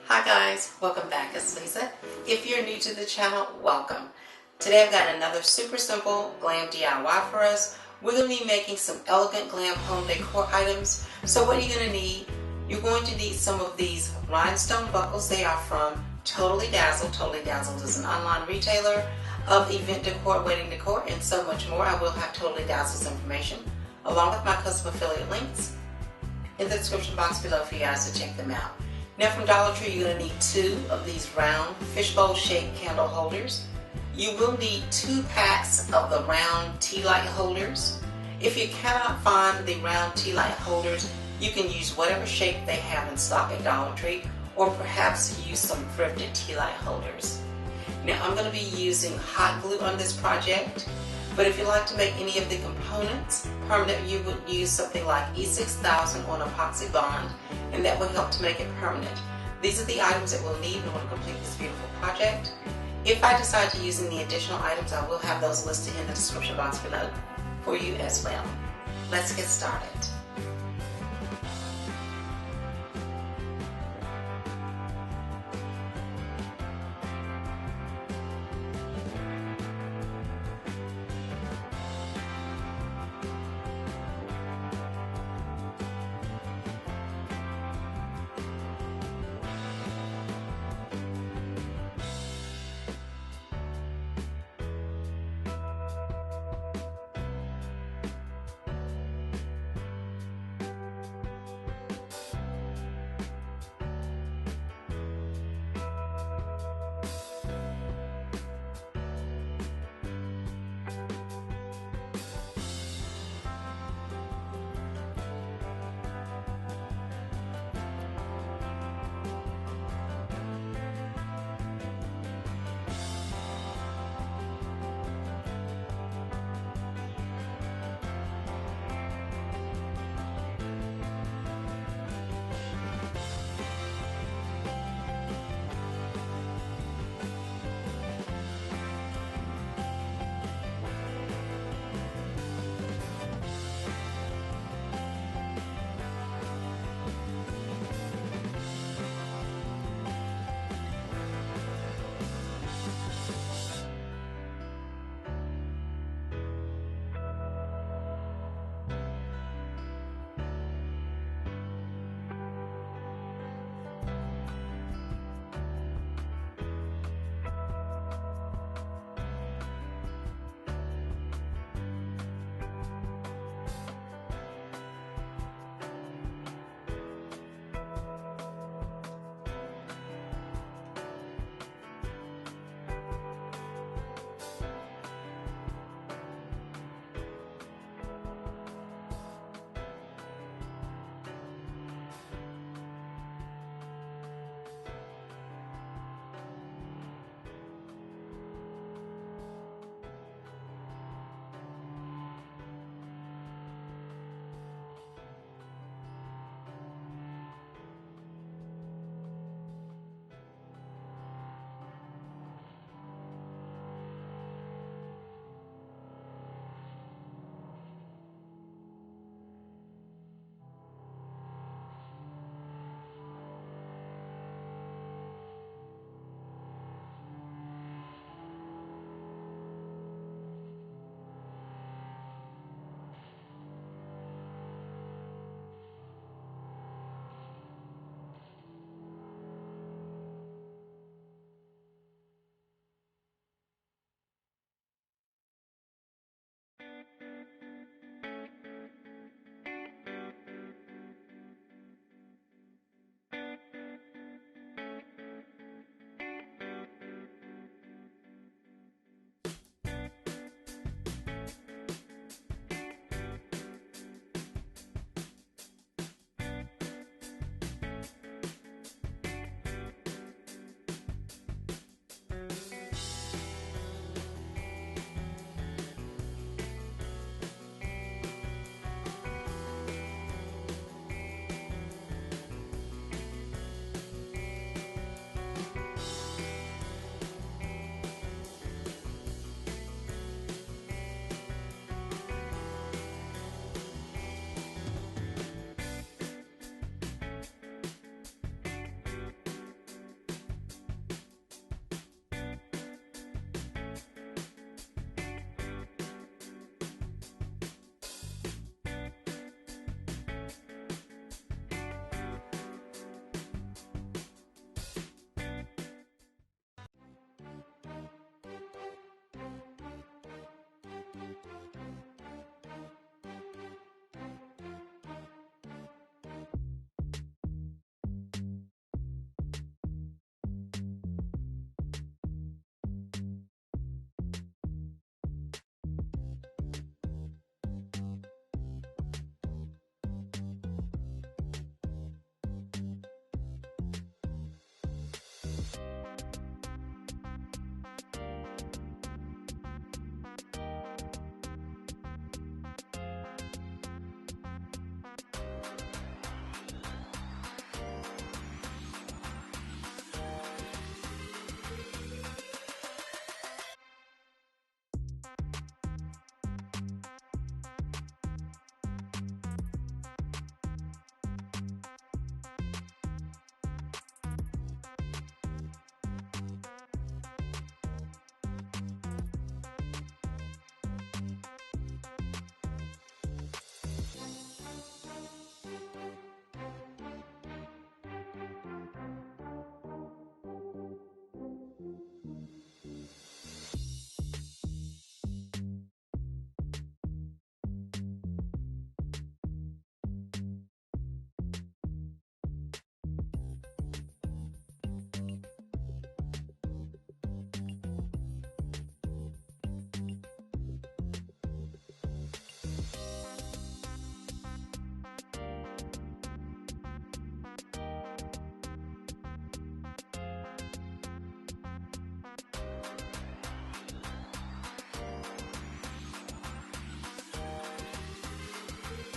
Hi guys, welcome back. It's Lisa. If you're new to the channel, welcome. Today I've got another super simple glam DIY for us. We're going to be making some elegant glam home decor items. So what you're going to need, you're going to need some of these rhinestone buckles. They are from Totally Dazzled. Totally Dazzled is an online retailer of event decor, wedding decor, and so much more. I will have Totally Dazzled's information along with my custom affiliate links in the description box below for you guys to check them out. Now from Dollar Tree, you're going to need 2 of these round fishbowl shaped candle holders. You will need 2 packs of the round tea light holders. If you cannot find the round tea light holders, you can use whatever shape they have in stock at Dollar Tree, or perhaps use some thrifted tea light holders. Now I'm going to be using hot glue on this project, but if you like to make any of the components permanent, you would use something like E6000 on epoxy bond, and that will help to make it permanent. These are the items that we'll need in order to complete this beautiful project. If I decide to use any additional items, I will have those listed in the description box below for you as well. Let's get started.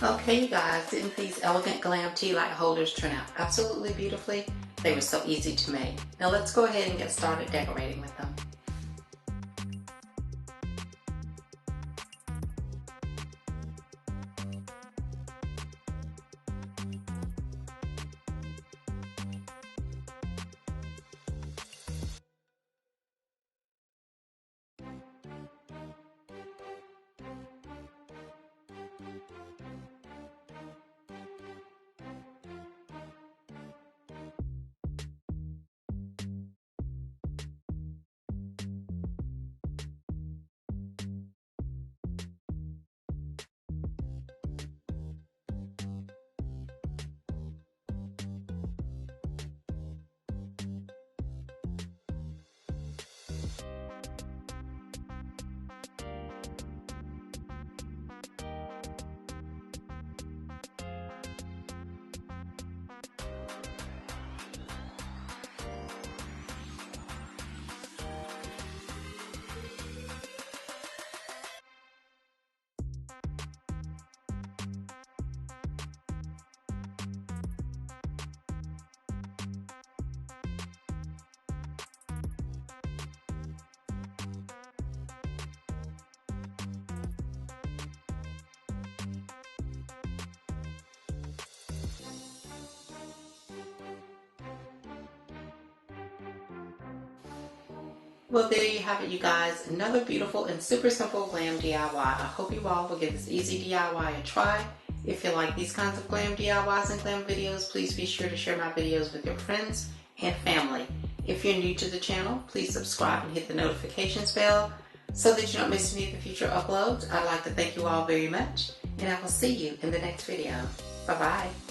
Okay, you guys, didn't these elegant glam tea light holders turn out absolutely beautifully? They were so easy to make. Now let's go ahead and get started decorating with them. Well, there you have it, you guys. Another beautiful and super simple glam DIY. I hope you all will give this easy DIY a try. If you like these kinds of glam DIYs and glam videos, please be sure to share my videos with your friends and family. If you're new to the channel, please subscribe and hit the notifications bell so that you don't miss any of the future uploads. I'd like to thank you all very much, and I will see you in the next video. Bye-bye.